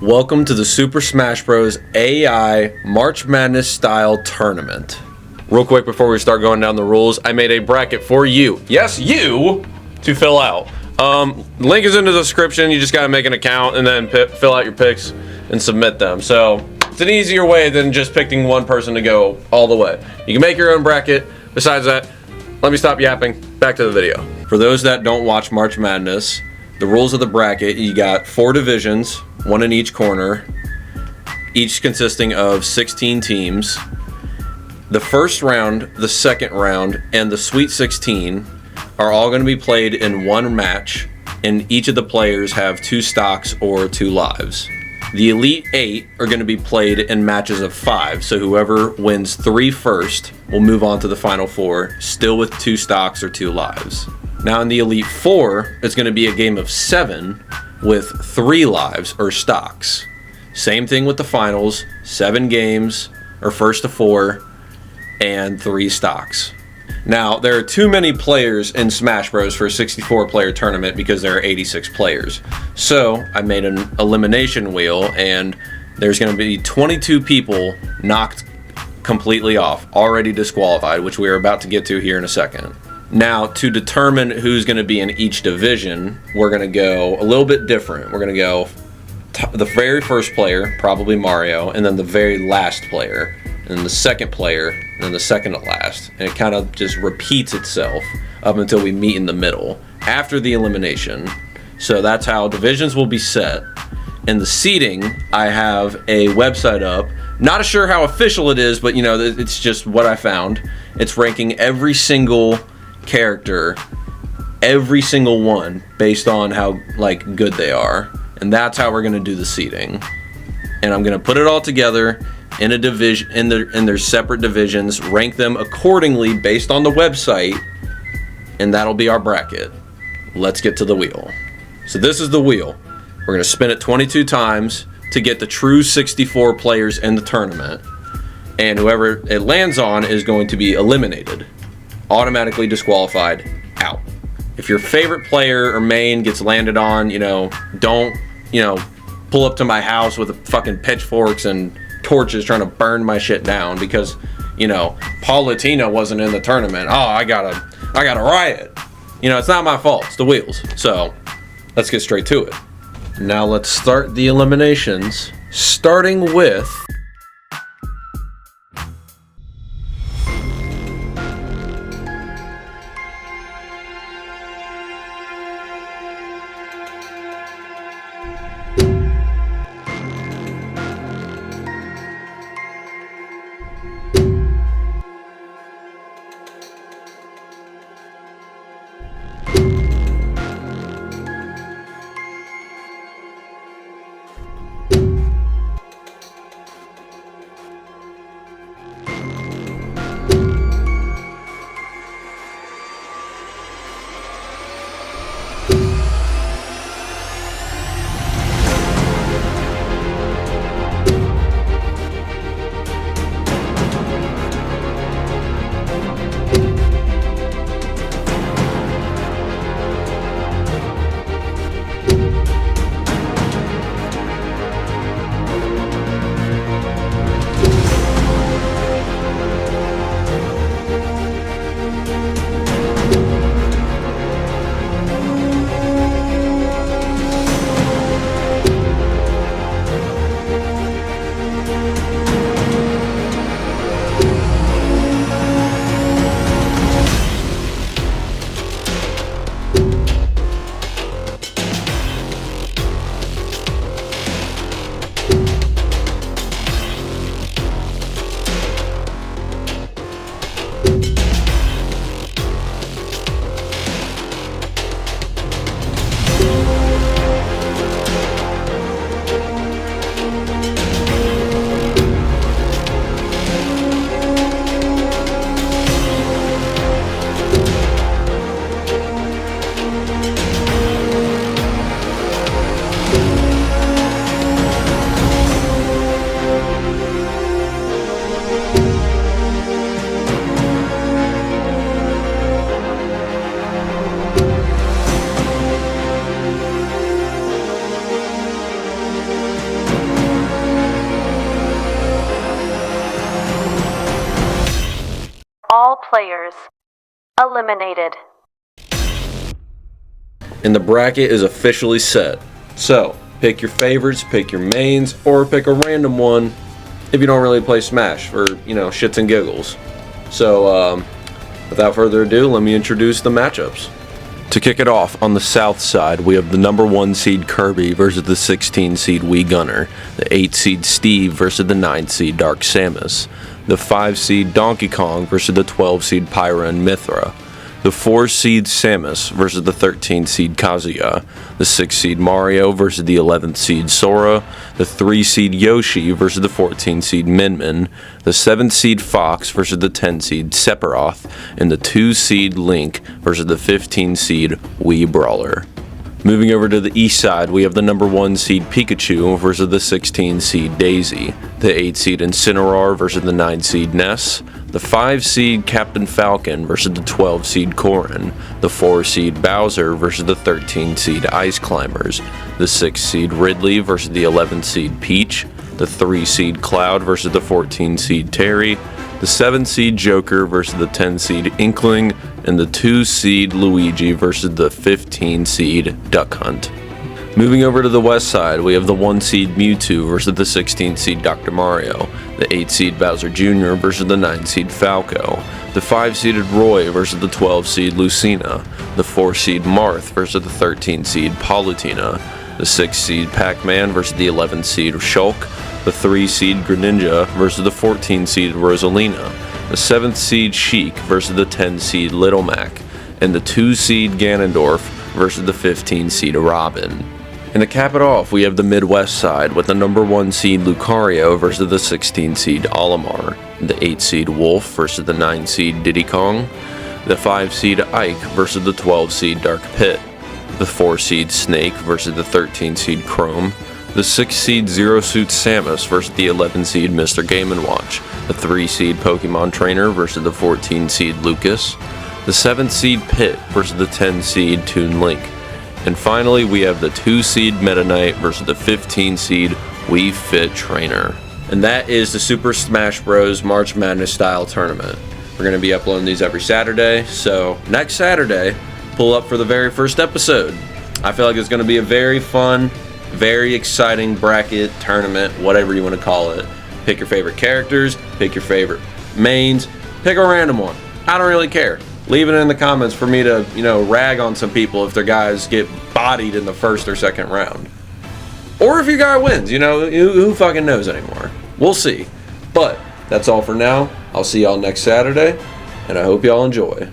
Welcome to the Super Smash Bros. AI March Madness style tournament. Real quick before we start going down the rules, I made a bracket for you. Yes, you! To fill out. Link is in the description. You just gotta make an account and then fill out your picks and submit them. So it's an easier way than just picking one person to go all the way. You can make your own bracket. Besides that, let me stop yapping. Back to the video. For those that don't watch March Madness, the rules of the bracket, you got 4 divisions, 1 in each corner, each consisting of 16 teams. The first round, the second round, and the Sweet 16 are all going to be played in one match, and each of the players have 2 stocks or 2 lives. The Elite 8 are going to be played in matches of 5, so whoever wins 3 first will move on to the Final 4, still with 2 stocks or 2 lives. Now in the Elite 4, it's going to be a game of 7 with 3 lives or stocks. Same thing with the finals, 7 games or first to 4 and 3 stocks. Now there are too many players in Smash Bros for a 64 player tournament because there are 86 players. So I made an elimination wheel and there's going to be 22 people knocked completely off, already disqualified, which we are about to get to here in a second. Now, to determine who's going to be in each division, we're going to go a little bit different. We're going to go the very first player, probably Mario, and then the very last player, and then the second player, and then the second to last. And it kind of just repeats itself up until we meet in the middle after the elimination. So that's how divisions will be set. In the seating, I have a website up. Not sure how official it is, but you know, it's just what I found. It's ranking every single character, every single one, based on how good they are, and that's how we're going to do the seeding. And I'm going to put it all together in a division, in their separate divisions, rank them accordingly based on the website, and that'll be our bracket. Let's get to the wheel. So this is the wheel. We're going to spin it 22 times to get the true 64 players in the tournament, and whoever it lands on is going to be eliminated, automatically disqualified, out. If your favorite player or main gets landed on, don't, pull up to my house with fucking pitchforks and torches trying to burn my shit down because, Paul Latino wasn't in the tournament. Oh, I gotta riot. It's not my fault, it's the wheels. So let's get straight to it. Now let's start the eliminations, starting with players eliminated. And the bracket is officially set. So, pick your favorites, pick your mains, or pick a random one if you don't really play Smash for, shits and giggles. So, without further ado, let me introduce the matchups. To kick it off, on the south side, we have the number 1 seed Kirby versus the 16 seed Wii Gunner, the 8 seed Steve versus the 9 seed Dark Samus, the 5 seed Donkey Kong versus the 12 seed Pyra and Mythra, the 4 seed Samus versus the 13 seed Kazuya, the 6 seed Mario versus the 11th seed Sora, the 3 seed Yoshi versus the 14 seed Min Min, the 7 seed Fox versus the 10 seed Sephiroth, and the 2 seed Link versus the 15 seed Wii Brawler. Moving over to the east side, we have the number 1 seed Pikachu versus the 16 seed Daisy, the 8 seed Incineroar versus the 9 seed Ness, the 5 seed Captain Falcon versus the 12 seed Corrin, the 4 seed Bowser versus the 13 seed Ice Climbers, the 6 seed Ridley versus the 11 seed Peach, the 3 seed Cloud versus the 14 seed Terry, the 7 seed Joker versus the 10 seed Inkling, and the 2 seed Luigi versus the 15 seed Duck Hunt. Moving over to the west side, we have the 1 seed Mewtwo versus the 16 seed Dr. Mario, the 8 seed Bowser Jr. versus the 9 seed Falco, the 5 seeded Roy versus the 12 seed Lucina, the 4 seed Marth versus the 13 seed Palutena, the 6 seed Pac-Man versus the 11 seed Shulk, the 3 seed Greninja versus the 14 seed Rosalina, the 7th seed Sheik versus the 10 seed Little Mac, and the 2 seed Ganondorf versus the 15 seed Robin. And to cap it off, we have the Midwest side with the number 1 seed Lucario versus the 16 seed Olimar, the 8 seed Wolf versus the 9 seed Diddy Kong, the 5 seed Ike versus the 12 seed Dark Pit, the 4 seed Snake versus the 13 seed Chrome, the 6 seed Zero Suit Samus versus the 11 seed Mr. Game & Watch, the 3 seed Pokemon Trainer versus the 14 seed Lucas, the 7th seed Pit versus the 10 seed Toon Link, and finally we have the 2 seed Meta Knight versus the 15 seed Wii Fit Trainer. And that is the Super Smash Bros. March Madness style tournament. We're going to be uploading these every Saturday, so next Saturday, pull up for the very first episode. I feel like it's going to be a very fun, very exciting bracket, tournament, whatever you want to call it. Pick your favorite characters, pick your favorite mains, pick a random one. I don't really care. Leave it in the comments for me to, rag on some people if their guys get bodied in the first or second round. Or if your guy wins, who fucking knows anymore. We'll see. But that's all for now. I'll see y'all next Saturday, and I hope y'all enjoy.